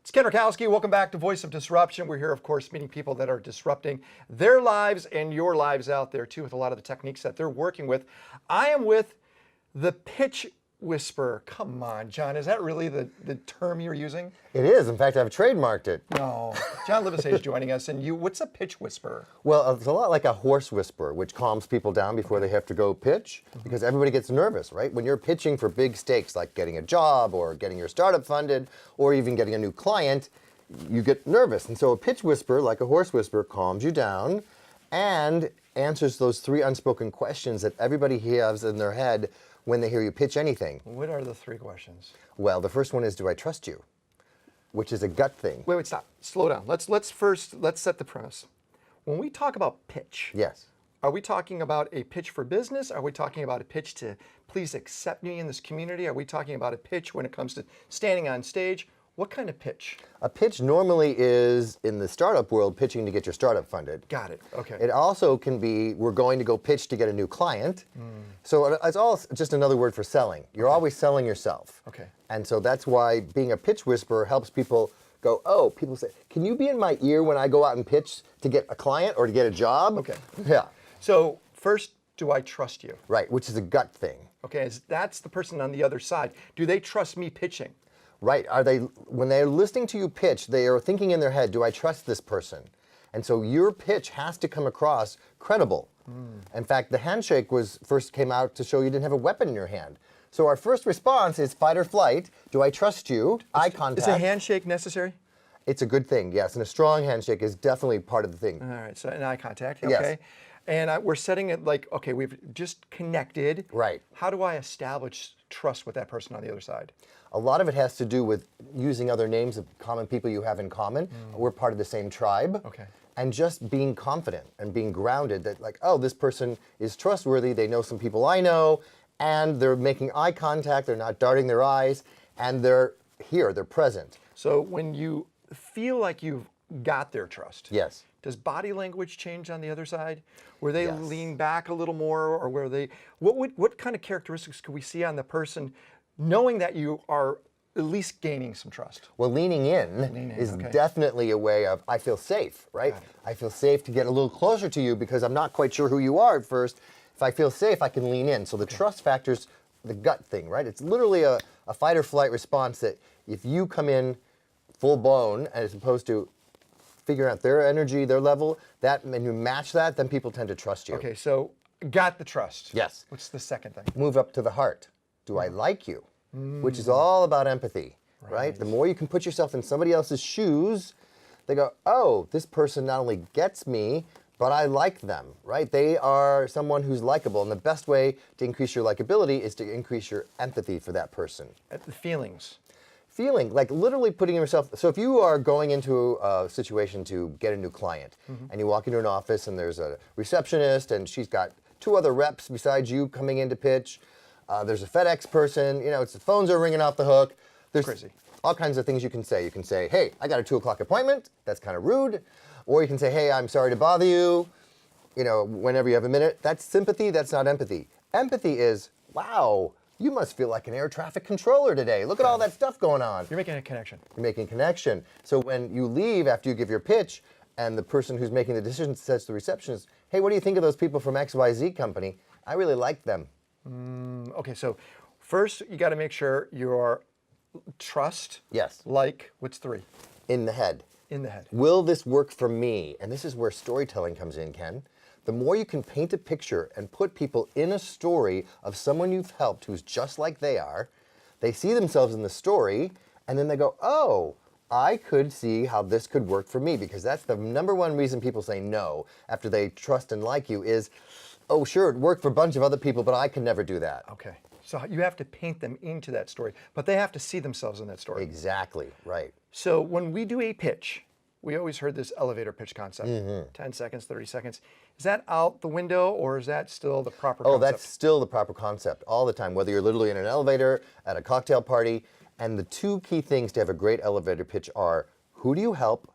It's Ken Rutkowski. Welcome back to Voice of Disruption. We're here, of course, meeting people that are disrupting their lives and your lives out there, too, with a lot of the techniques that they're working with. I am with the pitch whisperer. Come on, John. Is that really the term you're using? It is. In fact, I've trademarked it. No. John Livesay is joining us. And what's a pitch whisperer? Well, it's a lot like a horse whisperer, which calms people down before they have to go pitch, because everybody gets nervous, right? When you're pitching for big stakes, like getting a job or getting your startup funded or even getting a new client, you get nervous. And so a pitch whisperer, like a horse whisperer, calms you down and answers those three unspoken questions that everybody has in their head when they hear you pitch anything. What are the three questions? Well, the first one is, do I trust you? Which is a gut thing. Wait, stop. Slow down. Let's set the premise. When we talk about pitch, Yes. are we talking about a pitch for business? Are we talking about a pitch to please accept me in this community? Are we talking about a pitch when it comes to standing on stage? What kind of pitch? A pitch normally is, in the startup world, pitching to get your startup funded. Got it. Okay. It also can be, we're going to go pitch to get a new client. So it's all just another word for selling. You're always selling yourself. Okay. And so that's why being a pitch whisperer helps people go, oh, people say, can you be in my ear when I go out and pitch to get a client or to get a job? Okay. Yeah. So first, do I trust you? Right, which is a gut thing. Okay, that's the person on the other side. Do they trust me pitching? Right. When they're listening to you pitch, they are thinking in their head, do I trust this person? And so your pitch has to come across credible. In fact, the handshake first came out to show you didn't have a weapon in your hand. So our first response is fight or flight. Do I trust you? Eye contact. Is a handshake necessary? It's a good thing, yes. And a strong handshake is definitely part of the thing. All right, so an eye contact, okay. Yes. And we're setting it like, okay, we've just connected. Right. How do I establish trust with that person on the other side? A lot of it has to do with using other names of common people you have in common. We're part of the same tribe. Okay. And just being confident and being grounded that, like, oh, this person is trustworthy, they know some people I know, and they're making eye contact, they're not darting their eyes, and they're here, they're present. So when you feel like you've got their trust, Yes. does body language change on the other side? Where they Yes. lean back a little more, or where they, what kind of characteristics could we see on the person knowing that you are at least gaining some trust? Well, leaning in is okay. definitely a way of, I feel safe, right? I feel safe to get a little closer to you because I'm not quite sure who you are at first. If I feel safe, I can lean in. So the trust factor's the gut thing, right? It's literally a fight or flight response that if you come in full blown as opposed to figuring out their energy, their level, and you match that, then people tend to trust you. Okay, so got the trust. Yes. What's the second thing? Move up to the heart. Do I like you? Which is all about empathy, right? The more you can put yourself in somebody else's shoes, they go, oh, this person not only gets me, but I like them, right? They are someone who's likable. And the best way to increase your likability is to increase your empathy for that person. The feelings. Feeling, like literally putting yourself, so if you are going into a situation to get a new client and you walk into an office and there's a receptionist and she's got two other reps besides you coming in to pitch, there's a FedEx person, the phones are ringing off the hook. There's Crazy. all kinds of things you can say. You can say, hey, I got a 2 o'clock appointment. That's kind of rude. Or you can say, hey, I'm sorry to bother you, whenever you have a minute. That's sympathy. That's not empathy. Empathy is, wow, you must feel like an air traffic controller today. Look at all that stuff going on. You're making a connection. You're making a connection. So when you leave after you give your pitch and the person who's making the decision says to the receptionist, hey, what do you think of those people from XYZ company? I really like them. Okay, so first you got to make sure your trust, Yes. what's 3? In the head. In the head. Will this work for me? And this is where storytelling comes in, Ken. The more you can paint a picture and put people in a story of someone you've helped who's just like they are, they see themselves in the story, and then they go, oh, I could see how this could work for me, because that's the number one reason people say no after they trust and like you is, oh, sure, it worked for a bunch of other people, but I could never do that. Okay, so you have to paint them into that story, but they have to see themselves in that story. Exactly, right. So when we do a pitch, we always heard this elevator pitch concept, 10 seconds, 30 seconds. Is that out the window, or is that still the proper concept? Oh, that's still the proper concept all the time, whether you're literally in an elevator, at a cocktail party. And the 2 key things to have a great elevator pitch are, who do you help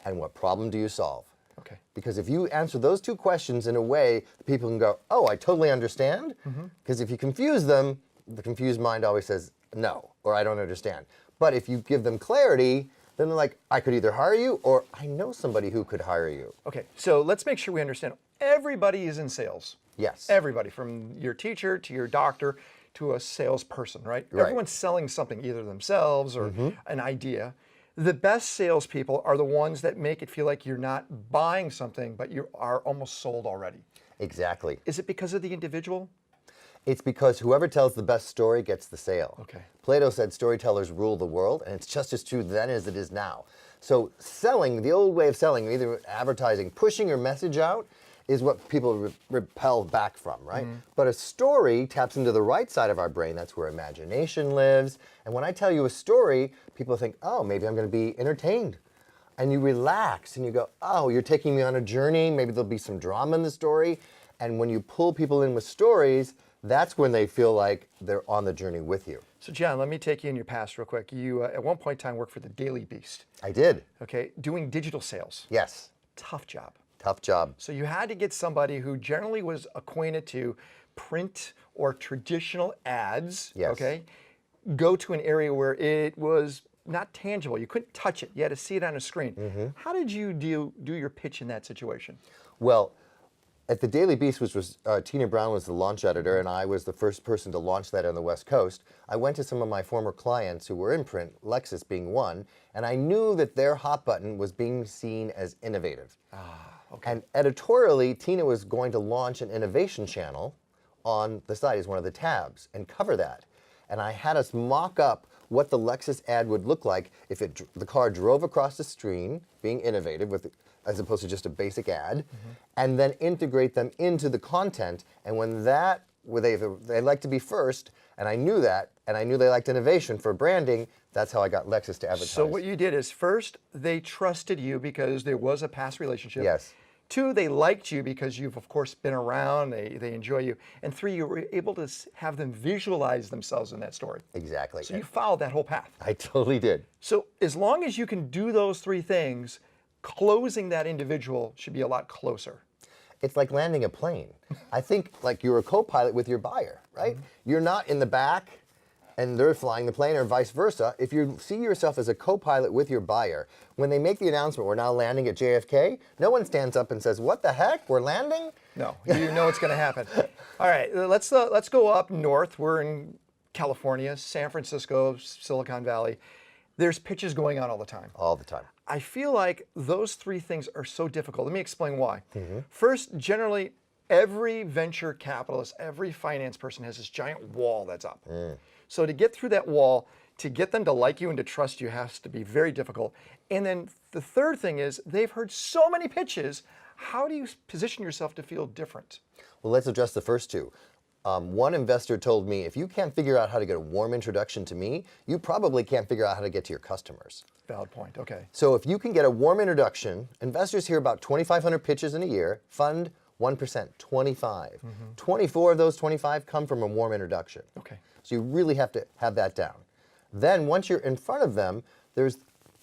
and what problem do you solve? Okay. Because if you answer those 2 questions in a way that people can go, oh, I totally understand. Because if you confuse them, the confused mind always says no, or I don't understand. But if you give them clarity, then they're like, I could either hire you or I know somebody who could hire you. Okay, so let's make sure we understand. Everybody is in sales. Yes. Everybody, from your teacher to your doctor to a salesperson, right? Everyone's selling something, either themselves or an idea. The best salespeople are the ones that make it feel like you're not buying something, but you are almost sold already. Exactly. Is it because of the individual? It's because whoever tells the best story gets the sale. Okay. Plato said storytellers rule the world, and it's just as true then as it is now. So selling, the old way of selling, either advertising, pushing your message out, is what people repel back from, right? But a story taps into the right side of our brain. That's where imagination lives. And when I tell you a story, people think, oh, maybe I'm going to be entertained. And you relax and you go, oh, you're taking me on a journey. Maybe there'll be some drama in the story. And when you pull people in with stories, that's when they feel like they're on the journey with you. So John, let me take you in your past real quick. You, at one point in time, worked for the Daily Beast. I did. Okay, doing digital sales. Yes. Tough job. Tough job. So you had to get somebody who generally was acquainted to print or traditional ads, Yes. okay? Go to an area where it was not tangible. You couldn't touch it. You had to see it on a screen. How did you do your pitch in that situation? Well, at the Daily Beast, which was Tina Brown was the launch editor, and I was the first person to launch that on the West Coast. I went to some of my former clients who were in print, Lexus being one, and I knew that their hot button was being seen as innovative. Okay. And editorially, Tina was going to launch an innovation channel on the site as one of the tabs and cover that. And I had us mock up what the Lexus ad would look like if the car drove across the screen, being innovative with, as opposed to just a basic ad, and then integrate them into the content. And when that, they like to be first, and I knew that, and I knew they liked innovation for branding, that's how I got Lexus to advertise. So what you did is, first, they trusted you because there was a past relationship. Yes. 2, they liked you because you've, of course, been around, they enjoy you. And 3, you were able to have them visualize themselves in that story. Exactly. So you followed that whole path. I totally did. So as long as you can do those 3 things, closing that individual should be a lot closer. It's like landing a plane. I think like you're a co-pilot with your buyer, right? You're not in the back and they're flying the plane, or vice versa. If you see yourself as a co-pilot with your buyer, when they make the announcement, we're now landing at JFK, no one stands up and says, what the heck, we're landing? No, you know what's going to happen. All right, let's go up north. We're in California, San Francisco, Silicon Valley. There's pitches going on all the time. All the time. I feel like those 3 things are so difficult. Let me explain why. First, generally, every venture capitalist, every finance person has this giant wall that's up. So to get through that wall, to get them to like you and to trust you has to be very difficult. And then the third thing is they've heard so many pitches. How do you position yourself to feel different? Well, let's address the first 2. One investor told me, if you can't figure out how to get a warm introduction to me, you probably can't figure out how to get to your customers. Valid point, okay. So if you can get a warm introduction, investors hear about 2,500 pitches in a year, fund 1%, 25. 24 of those 25 come from a warm introduction. Okay. So you really have to have that down. Then once you're in front of them, there's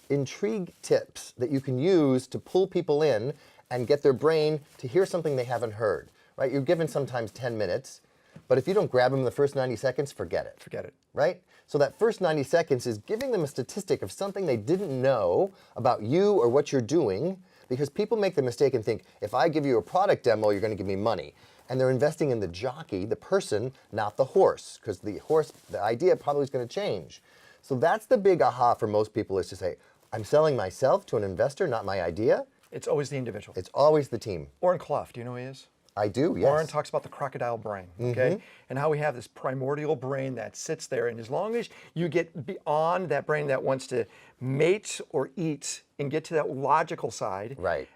intrigue tips that you can use to pull people in and get their brain to hear something they haven't heard, right? You're given sometimes 10 minutes, but if you don't grab them in the first 90 seconds, forget it. Forget it. Right? So that first 90 seconds is giving them a statistic of something they didn't know about you or what you're doing, because people make the mistake and think, if I give you a product demo, you're going to give me money. And they're investing in the jockey, the person, not the horse, because the horse, the idea probably is going to change. So that's the big aha for most people, is to say, I'm selling myself to an investor, not my idea. It's always the individual. It's always the team. Warren Clough, do you know who he is? I do, yes. Warren talks about the crocodile brain, okay? And how we have this primordial brain that sits there, and as long as you get beyond that brain that wants to mate or eat and get to that logical side, Right.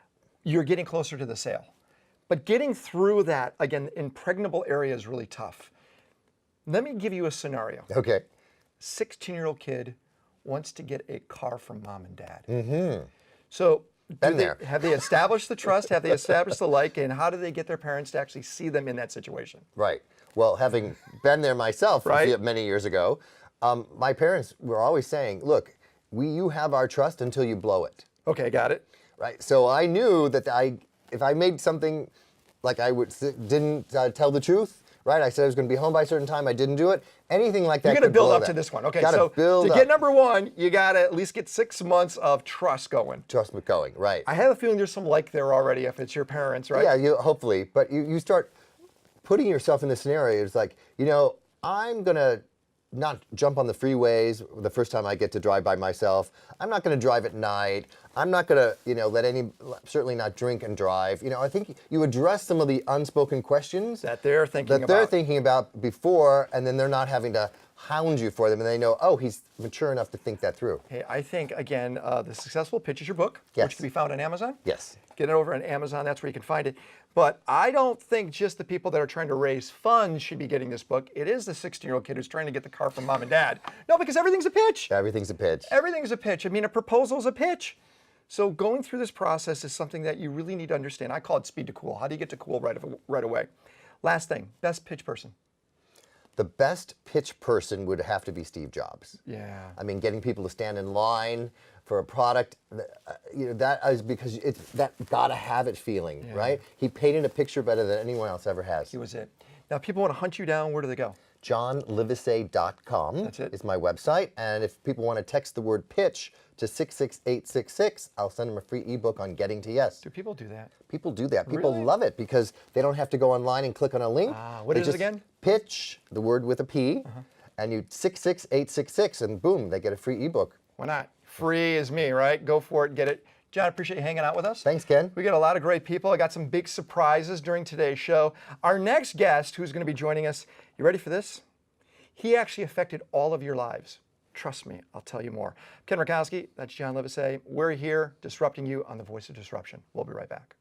you're getting closer to the sale. But getting through that, again, impregnable area is really tough. Let me give you a scenario. Okay. 16-year-old kid wants to get a car from mom and dad. So have they established the trust? Have they established the like? And how do they get their parents to actually see them in that situation? Right. Well, having been there myself Right. many years ago, my parents were always saying, look, you have our trust until you blow it. Okay, got it. Right. So I knew that if I made something like didn't tell the truth, right? I said I was going to be home by a certain time. I didn't do it. Anything like that. You're going to could build blow up that. to this one. Okay, Gotta so build to up. get number one, you got to at least get 6 months of trust going. Trust me, going, right. I have a feeling there's some like there already if it's your parents, right? Yeah, hopefully. But you start putting yourself in the scenario. It's like, I'm going to not jump on the freeways the first time I get to drive by myself. I'm not going to drive at night. I'm not going to, certainly not drink and drive. I think you address some of the unspoken questions That they're thinking about before, and then they're not having to hound you for them, and they know, oh, he's mature enough to think that through. Hey, I think, again, The Successful Pitch is your book, Yes. which can be found on Amazon. Yes. Get it over on Amazon. That's where you can find it. But I don't think just the people that are trying to raise funds should be getting this book. It is the 16-year-old kid who's trying to get the car from mom and dad. No, because everything's a pitch. Everything's a pitch. Everything's a pitch. I mean, a proposal's a pitch. So going through this process is something that you really need to understand. I call it speed to cool. How do you get to cool right away? Last thing, best pitch person. The best pitch person would have to be Steve Jobs. Yeah. I mean, getting people to stand in line for a product, that is because it's that gotta have it feeling, right? He painted a picture better than anyone else ever has. He was it. Now, people want to hunt you down. Where do they go? JohnLivesay.com That's it. is my website. And if people want to text the word pitch to 66866, I'll send them a free ebook on getting to yes. Do people do that? People do that. People Really? love it because they don't have to go online and click on a link. What They is it just again? Pitch, the word with a P, and you 66866, and boom, they get a free ebook. Why not? Free is me, right? Go for it, get it. John, I appreciate you hanging out with us. Thanks, Ken. We got a lot of great people. I got some big surprises during today's show. Our next guest, who's going to be joining us, you ready for this? He actually affected all of your lives. Trust me, I'll tell you more. Ken Rutkowski, that's John Livesay. We're here disrupting you on the Voice of Disruption. We'll be right back.